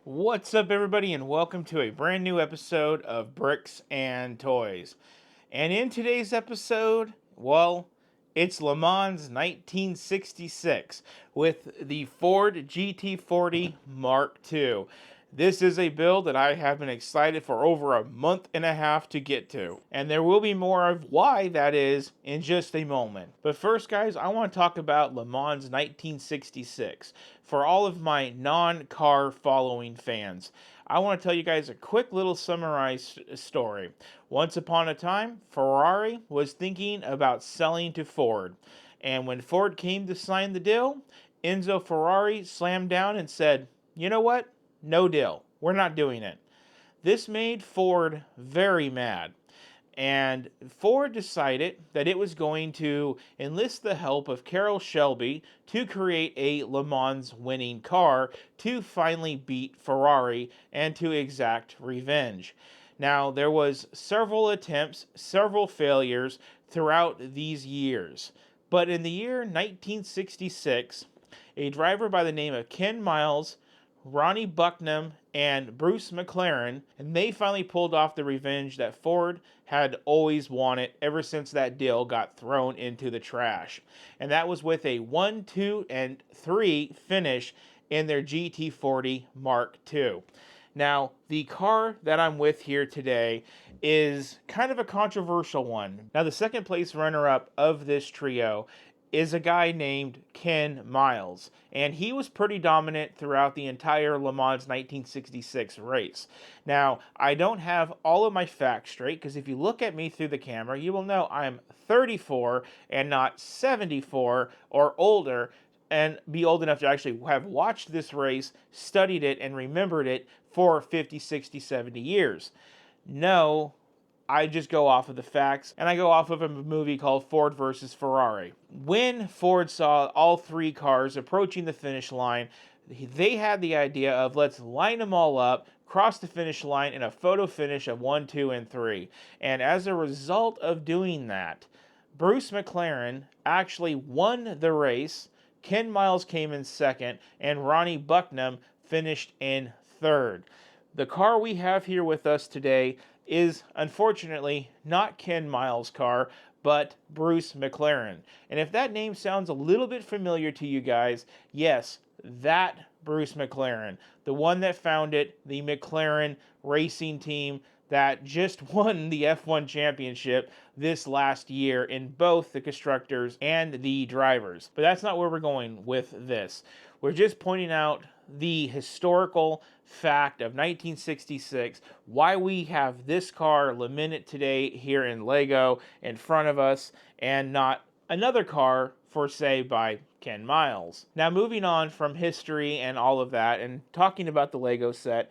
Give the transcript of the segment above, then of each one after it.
What's up, everybody, and welcome to a brand new episode of Bricks and Toys. And in today's episode, well, it's Le Mans 1966 with the Ford GT40 Mark II. This is a build that I have been excited for over a month and a half to get to. And there will be more of why that is in just a moment. But first, guys, I want to talk about Le Mans 1966. For all of my non-car following fans, I want to tell you guys a quick little summarized story. Once upon a time, Ferrari was thinking about selling to Ford. And when Ford came to sign the deal, Enzo Ferrari slammed down and said, "You know what? No deal. We're not doing it." This made Ford very mad. And Ford decided that it was going to enlist the help of Carroll Shelby to create a Le Mans winning car to finally beat Ferrari and to exact revenge. Now, there was several attempts, several failures throughout these years. But in the year 1966, a driver by the name of Ken Miles, Ronnie Bucknam, and Bruce McLaren, and they finally pulled off the revenge that Ford had always wanted ever since that deal got thrown into the trash. And that was with a 1, 2, and 3 finish in their GT40 Mark II. Now, the car that I'm with here today is kind of a controversial one. Now, the second place runner-up of this trio is a guy named Ken Miles, and he was pretty dominant throughout the entire Le Mans 1966 race. Now, I don't have all of my facts straight, because if you look at me through the camera, you will know I'm 34 and not 74 or older, and be old enough to actually have watched this race, studied it, and remembered it for 50, 60, 70 years. No, I just go off of the facts, and I go off of a movie called Ford versus Ferrari. When Ford saw all three cars approaching the finish line, they had the idea of, let's line them all up, cross the finish line in a photo finish of 1, 2, and 3. And as a result of doing that, Bruce McLaren actually won the race. Ken Miles came in second, and Ronnie Bucknam finished in third. The car we have here with us today is unfortunately not Ken Miles' car, but Bruce McLaren. And if that name sounds a little bit familiar to you guys, yes, that Bruce McLaren, the one that founded the McLaren racing team that just won the F1 championship this last year in both the constructors and the drivers. But that's not where we're going with this. We're just pointing out the historical fact of 1966, why we have this car lamented today here in Lego in front of us, and not another car for say by Ken Miles. Now, moving on from history and all of that and talking about the Lego set,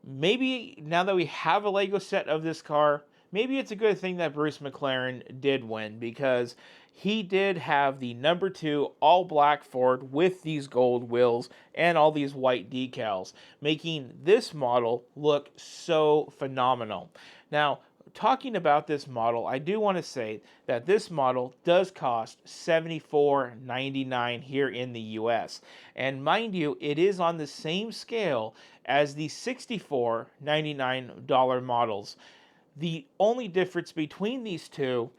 maybe now that we have a Lego set of this car, maybe it's a good thing that Bruce McLaren did win, because he did have the number 2 all black Ford with these gold wheels and all these white decals, making this model look so phenomenal. Now, talking about this model, I do want to say that this model does cost $74.99 here in the US. And mind you, it is on the same scale as the $64.99 models. The only difference between these two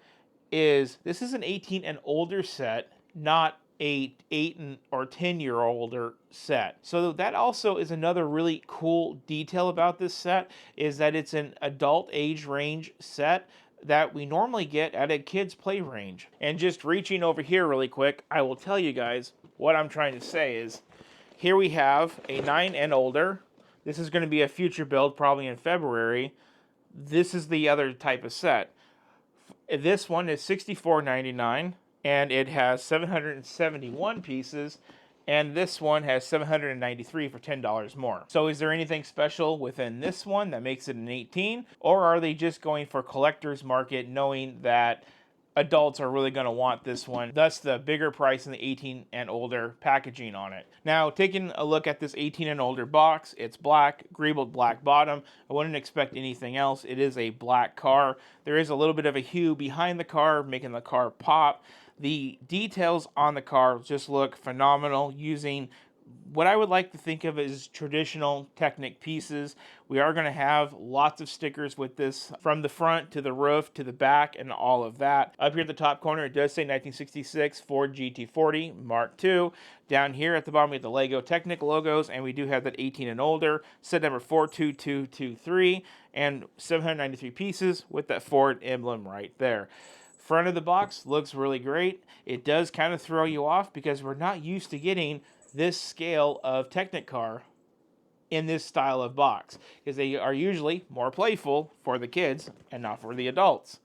is this is an 18 and older set, not a 8 or 10 year older set. So that also is another really cool detail about this set, is that it's an adult age range set that we normally get at a kid's play range. And just reaching over here really quick, I will tell you guys what I'm trying to say is, here we have a 9 and older. This is going to be a future build probably in February. This is the other type of set. This one is $64.99, and it has 771 pieces, and this one has 793 for $10 more. So is there anything special within this one that makes it an 18, or are they just going for collector's market, knowing that adults are really going to want this one, thus the bigger price in the 18 and older packaging on it? Now, taking a look at this 18 and older box, it's black, greebled black bottom. I wouldn't expect anything else. It is a black car. There is a little bit of a hue behind the car, making the car pop. The details on the car just look phenomenal, using what I would like to think of as traditional Technic pieces. We are going to have lots of stickers with this, from the front to the roof to the back and all of that. Up here at the top corner, it does say 1966 Ford GT40 Mark II. Down here at the bottom, we have the Lego Technic logos, and we do have that 18 and older, set number 42223, and 793 pieces with that Ford emblem right there. Front of the box looks really great. It does kind of throw you off because we're not used to getting this scale of Technic car in this style of box, because they are usually more playful for the kids and not for the adults.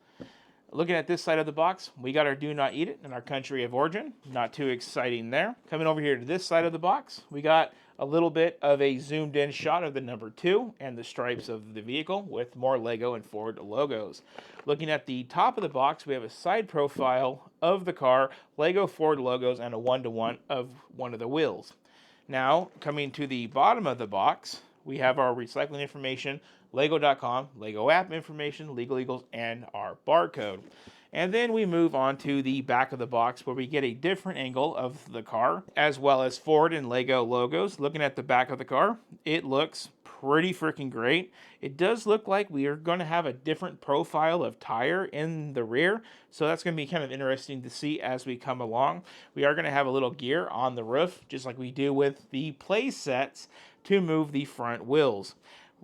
Looking at this side of the box, we got our do not eat it in our country of origin. Not too exciting there. Coming over here to this side of the box, we got a little bit of a zoomed in shot of the number 2 and the stripes of the vehicle with more Lego and Ford logos. Looking at the top of the box, we have a side profile of the car, Lego Ford logos, and a 1-to-1 of one of the wheels. Now, coming to the bottom of the box, we have our recycling information, Lego.com, Lego app information, Legal Eagles, and our barcode. And then we move on to the back of the box, where we get a different angle of the car, as well as Ford and Lego logos. Looking at the back of the car, it looks pretty freaking great. It does look like we are going to have a different profile of tire in the rear, so that's going to be kind of interesting to see as we come along. We are going to have a little gear on the roof, just like we do with the play sets, to move the front wheels.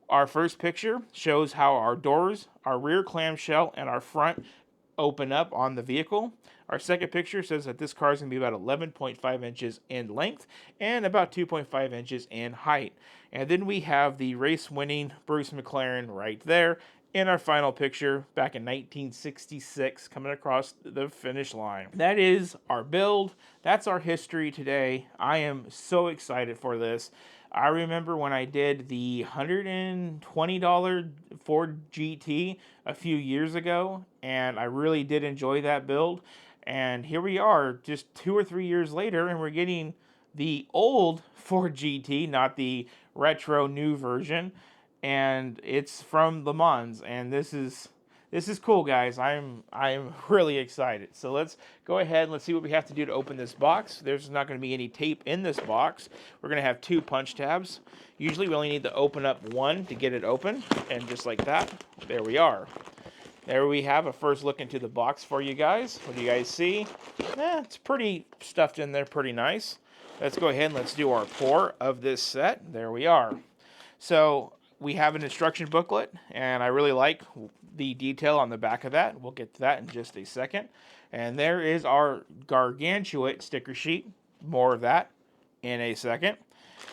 Our first picture shows how our doors, our rear clamshell, and our front open up on the vehicle. Our second picture says that this car is going to be about 11.5 inches in length and about 2.5 inches in height. And then we have the race-winning Bruce McLaren right there in our final picture back in 1966 coming across the finish line. That is our build. That's our history today. I am so excited for this. I remember when I did the $120 Ford GT a few years ago, and I really did enjoy that build. And here we are, just 2 or 3 years later, and we're getting the old Ford GT, not the retro new version. And it's from Le Mans, and this is cool, guys. I'm really excited. So let's go ahead and let's see what we have to do to open this box. There's not going to be any tape in this box. We're going to have 2 punch tabs. Usually we only need to open up one to get it open, and just like that, there we are. There we have a first look into the box for you guys. What do you guys see? It's pretty stuffed in there, pretty nice. Let's go ahead and let's do our pour of this set. There we are. So we have an instruction booklet, and I really like the detail on the back of that. We'll get to that in just a second. And there is our gargantuan sticker sheet. More of that in a second.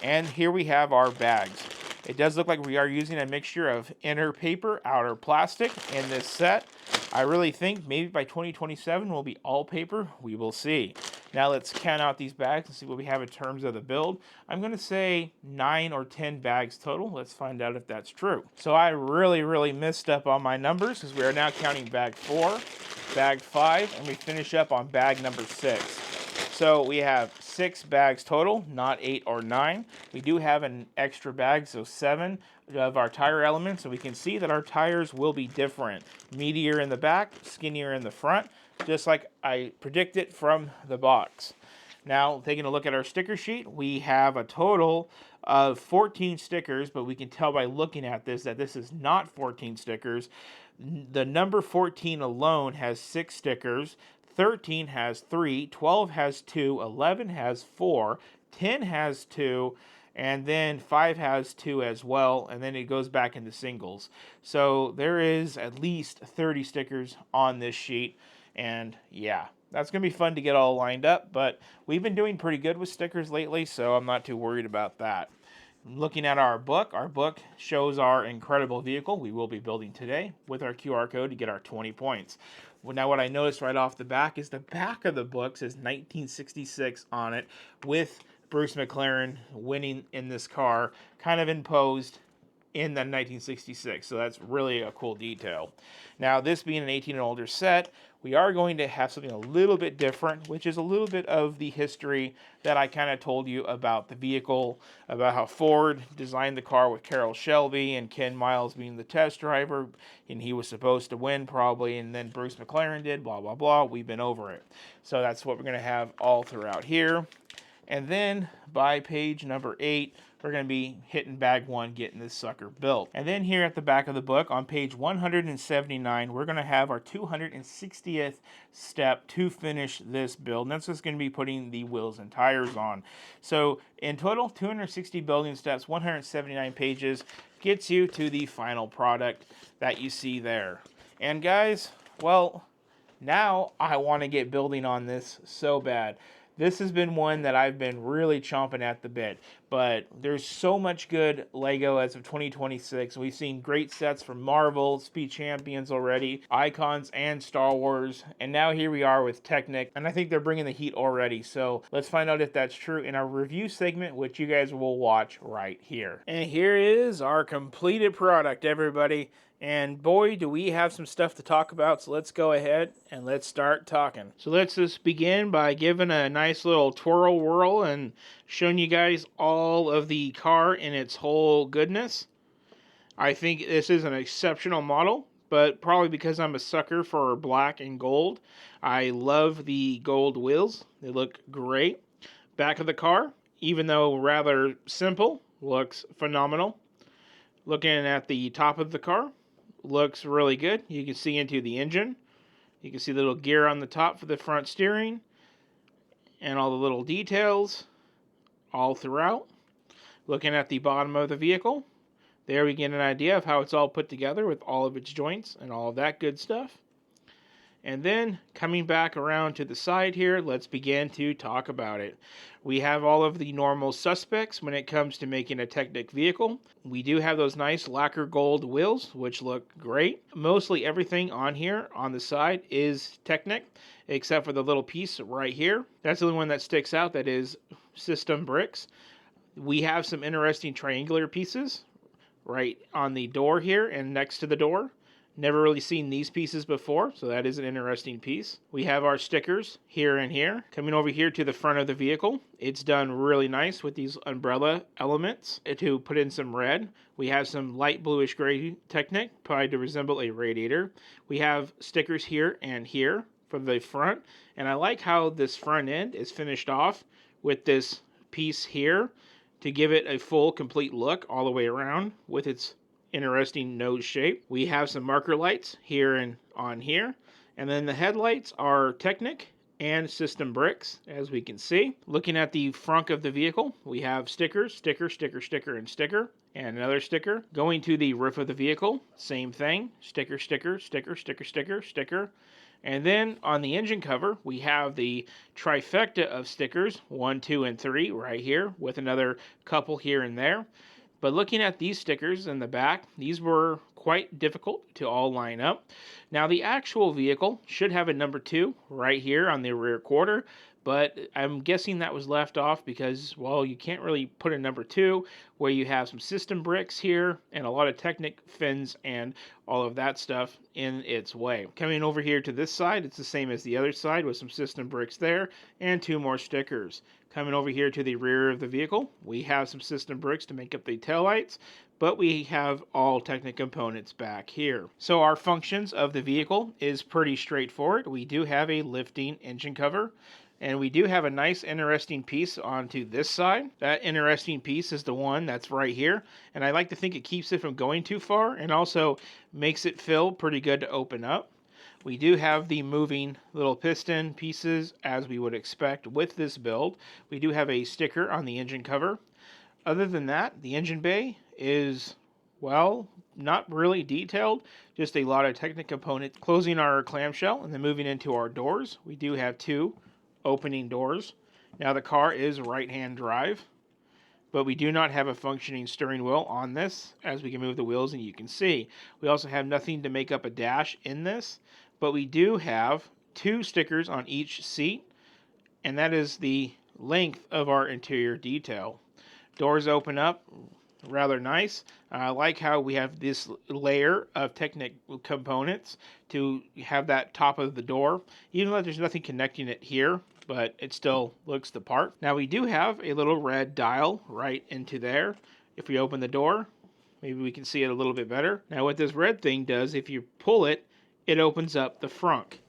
And here we have our bags. It does look like we are using a mixture of inner paper, outer plastic in this set. I really think maybe by 2027 will be all paper. We will see. Now let's count out these bags and see what we have in terms of the build. I'm going to say 9 or 10 bags total. Let's find out if that's true. So I really messed up on my numbers, because we are now counting bag 4, bag 5, and we finish up on bag number 6. So we have 6 bags total, not 8 or 9. We do have an extra bag, so 7 of our tire elements, so we can see that our tires will be different. Meatier in the back, skinnier in the front, just like I predicted from the box. Now, taking a look at our sticker sheet, we have a total of 14 stickers, but we can tell by looking at this that this is not 14 stickers. The number 14 alone has 6 stickers. 13 has 3, 12 has 2, 11 has 4, 10 has 2, and then 5 has 2 as well, and then it goes back into singles. So there is at least 30 stickers on this sheet, and yeah, that's going to be fun to get all lined up, but we've been doing pretty good with stickers lately, so I'm not too worried about that. Looking at our book shows our incredible vehicle we will be building today with our QR code to get our 20 points. Well, now what I noticed right off the back is the back of the book says 1966 on it, with Bruce McLaren winning in this car, kind of imposed in the 1966. So that's really a cool detail. Now, this being an 18 and older set, we are going to have something a little bit different, which is a little bit of the history that I kind of told you about the vehicle, about how Ford designed the car with Carroll Shelby and Ken Miles being the test driver, and he was supposed to win probably, and then Bruce McLaren did, blah, blah, blah. We've been over it. So that's what we're going to have all throughout here. And then by page number 8, we're going to be hitting bag 1, getting this sucker built. And then here at the back of the book on page 179, we're going to have our 260th step to finish this build. And that's just going to be putting the wheels and tires on. So in total, 260 building steps, 179 pages, gets you to the final product that you see there. And guys, well, now I want to get building on this so bad. This has been one that I've been really chomping at the bit, but there's so much good Lego as of 2026. We've seen great sets from Marvel, Speed Champions already, Icons, and Star Wars, and now here we are with Technic, and I think they're bringing the heat already. So let's find out if that's true in our review segment, which you guys will watch right here. And here is our completed product, everybody. And boy, do we have some stuff to talk about, so let's go ahead and let's start talking. So let's just begin by giving a nice little twirl whirl and showing you guys all of the car in its whole goodness. I think this is an exceptional model, but probably because I'm a sucker for black and gold. I love the gold wheels. They look great. Back of the car, even though rather simple, looks phenomenal. Looking at the top of the car, looks really good. You can see into the engine. You can see the little gear on the top for the front steering and all the little details all throughout. Looking at the bottom of the vehicle, there we get an idea of how it's all put together with all of its joints and all of that good stuff. And then coming back around to the side here, let's begin to talk about it. We have all of the normal suspects when it comes to making a Technic vehicle. We do have those nice lacquer gold wheels, which look great. Mostly everything on here on the side is Technic, except for the little piece right here. That's the only one that sticks out, that is System Bricks. We have some interesting triangular pieces right on the door here and next to the door. Never really seen these pieces before, so that is an interesting piece. We have our stickers here and here. Coming over here to the front of the vehicle, it's done really nice with these umbrella elements to put in some red. We have some light bluish gray Technic, probably to resemble a radiator. We have stickers here and here for the front, and I like how this front end is finished off with this piece here to give it a full, complete look all the way around with its interesting nose shape. We have some marker lights here and on here, and then the headlights are Technic and System Bricks, as we can see. Looking at the front of the vehicle, we have stickers, sticker, sticker, sticker, and sticker, and another sticker. Going to the roof of the vehicle, same thing, sticker, sticker, sticker, sticker, sticker, sticker. And then on the engine cover, we have the trifecta of stickers, 1, 2, and 3 right here, with another couple here and there. But looking at these stickers in the back, these were quite difficult to all line up. Now the actual vehicle should have a number 2 right here on the rear quarter, but I'm guessing that was left off because, well, you can't really put a number 2 where you have some System Bricks here and a lot of Technic fins and all of that stuff in its way. Coming over here to this side, it's the same as the other side with some System Bricks there and 2 more stickers. Coming over here to the rear of the vehicle, we have some System Bricks to make up the taillights, but we have all Technic components back here. So our functions of the vehicle is pretty straightforward. We do have a lifting engine cover, and we do have a nice interesting piece onto this side. That interesting piece is the one that's right here, and I like to think it keeps it from going too far and also makes it feel pretty good to open up. We do have the moving little piston pieces as we would expect with this build. We do have a sticker on the engine cover. Other than that, the engine bay is, well, not really detailed, just a lot of Technic components. Closing our clamshell and then moving into our doors, we do have 2 opening doors. Now the car is right-hand drive, but we do not have a functioning steering wheel on this, as we can move the wheels and you can see. We also have nothing to make up a dash in this, but we do have 2 stickers on each seat, and that is the length of our interior detail. Doors open up, rather nice. I like how we have this layer of Technic components to have that top of the door, even though there's nothing connecting it here, but it still looks the part. Now we do have a little red dial right into there. If we open the door, maybe we can see it a little bit better. Now what this red thing does, if you pull it, it opens up the front.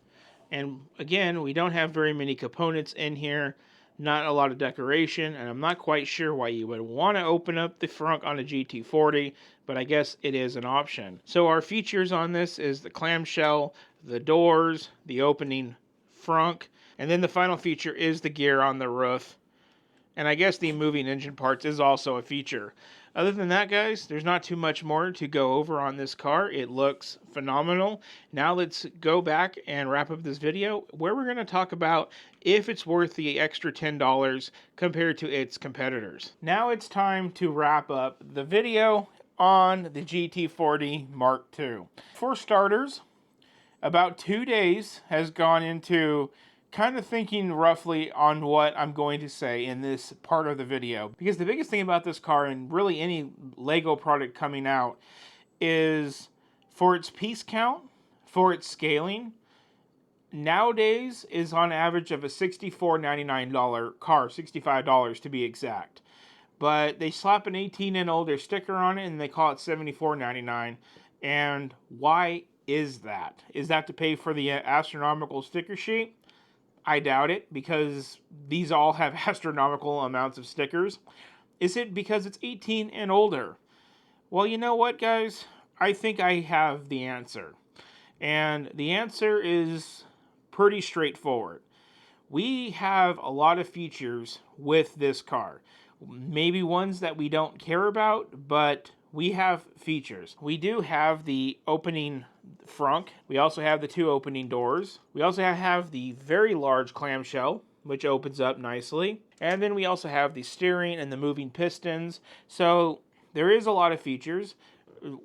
And again, we don't have very many components in here, not a lot of decoration, and I'm not quite sure why you would want to open up the frunk on a GT40, but I guess it is an option. So our features on this is the clamshell, the doors, the opening frunk, and then the final feature is the gear on the roof. And I guess the moving engine parts is also a feature. Other than that, guys, there's not too much more to go over on this car. It looks phenomenal. Now let's go back and wrap up this video where we're going to talk about if it's worth the extra $10 compared to its competitors. Now it's time to wrap up the video on the GT40 Mark II. For starters, about 2 days has gone into kind of thinking roughly on what I'm going to say in this part of the video. Because the biggest thing about this car, and really any Lego product coming out, is for its piece count, for its scaling, nowadays is on average of a $64.99 car, $65 to be exact. But they slap an 18 and older sticker on it and they call it $74.99. And why is that? Is that to pay for the astronomical sticker sheet? I doubt it, because these all have astronomical amounts of stickers. Is it because it's 18 and older? Well, you know what, guys? I think I have the answer. And the answer is pretty straightforward. We have a lot of features with this car. Maybe ones that we don't care about, but we have features. We do have the opening frunk. We also have the 2 opening doors. We also have the very large clamshell, which opens up nicely. And then we also have the steering and the moving pistons. So there is a lot of features.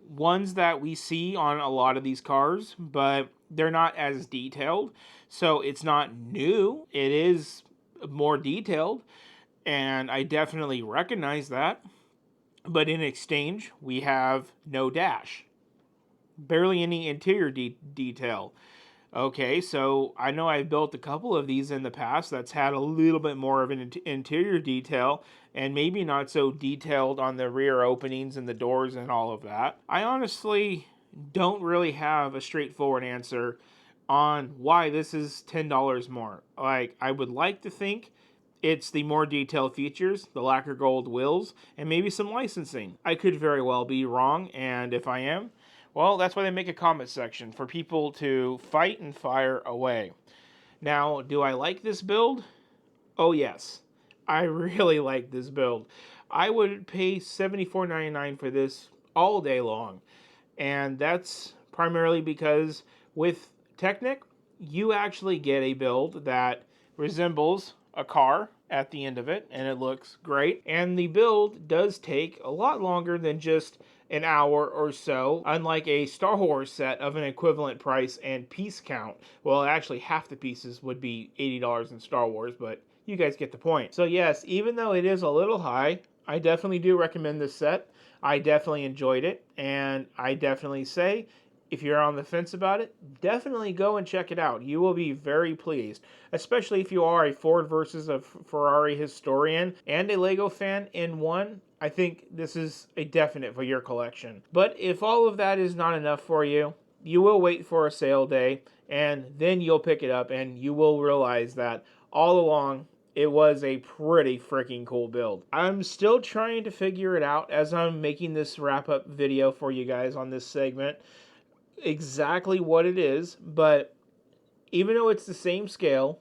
Ones that we see on a lot of these cars, but they're not as detailed. So it's not new. It is more detailed. And I definitely recognize that. But in exchange, we have no dash. Barely any interior detail. Okay, so I know I've built a couple of these in the past that's had a little bit more of an interior detail, and maybe not so detailed on the rear openings and the doors and all of that. I honestly don't really have a straightforward answer on why this is $10 more. Like, I would like to think it's the more detailed features, the lacquer gold wheels, and maybe some licensing. I could very well be wrong, and if I am, well, that's why they make a comment section, for people to fight and fire away. Now, do I like this build? Oh yes, I really like this build. I would pay $74.99 for this all day long, and that's primarily because with Technic, you actually get a build that resembles a car at the end of it, and it looks great. And the build does take a lot longer than just an hour or so, unlike a Star Wars set of an equivalent price and piece count. Well, actually half the pieces would be $80 in Star Wars, but you guys get the point. So yes, even though it is a little high, I definitely do recommend this set. I definitely enjoyed it, and I definitely say, if you're on the fence about it, definitely go and check it out. You will be very pleased, especially if you are a Ford versus a Ferrari historian and a Lego fan in one. I think this is a definite for your collection. But if all of that is not enough for you, you will wait for a sale day, and then you'll pick it up, and you will realize that all along, it was a pretty freaking cool build. I'm still trying to figure it out as I'm making this wrap-up video for you guys on this segment, exactly what it is, but even though it's the same scale,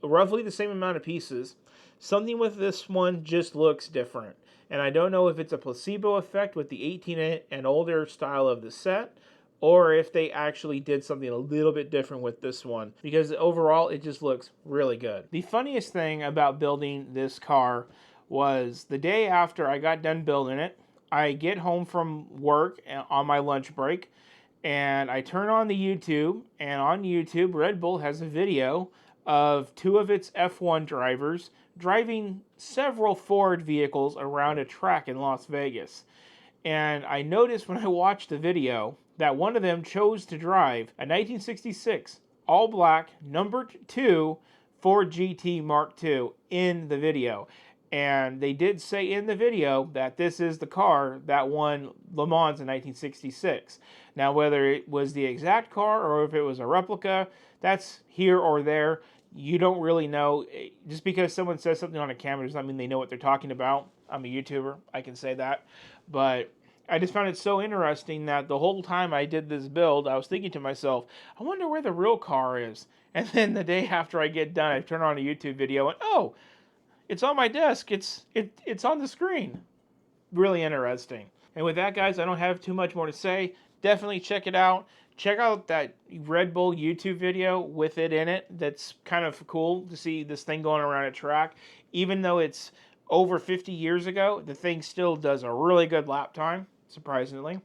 roughly the same amount of pieces, something with this one just looks different. And I don't know if it's a placebo effect with the 18 and older style of the set, or if they actually did something a little bit different with this one, because overall it just looks really good. The funniest thing about building this car was the day after I got done building it, I get home from work on my lunch break, and I turn on the YouTube, and on YouTube, Red Bull has a video of 2 of its F1 drivers driving several Ford vehicles around a track in Las Vegas. And I noticed when I watched the video that one of them chose to drive a 1966 all-black numbered 2 Ford GT Mark II in the video. And they did say in the video that this is the car that won Le Mans in 1966. Now, whether it was the exact car or if it was a replica, that's here or there. you don't really know. Just because someone says something on a camera does not mean they know what they're talking about. I'm a YouTuber, I can say that. But I just found it so interesting that the whole time I did this build, I was thinking to myself, I wonder where the real car is. And then the day after I get done, I turn on a YouTube video and, oh, it's on my desk. It's on the screen. Really interesting. And with that, guys, I don't have too much more to say. Definitely check it out. Check out that Red Bull YouTube video with it in it. That's kind of cool to see this thing going around a track. Even though it's over 50 years ago, the thing still does a really good lap time, surprisingly.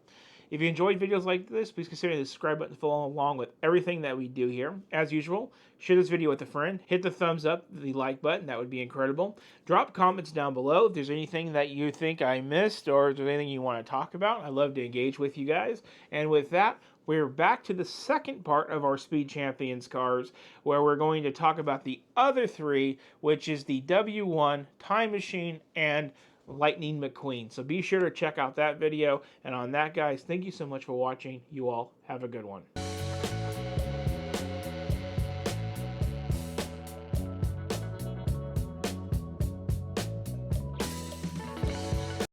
If you enjoyed videos like this, please consider the subscribe button to follow along with everything that we do here. As usual, share this video with a friend. Hit the thumbs up, the like button. That would be incredible. Drop comments down below if there's anything that you think I missed or if there's anything you want to talk about. I love to engage with you guys. And with that, we're back to the second part of our Speed Champions cars, where we're going to talk about the other three, which is the W1, Time Machine, and Lightning McQueen. So be sure to check out that video. And on that, guys, thank you so much for watching. You all have a good one.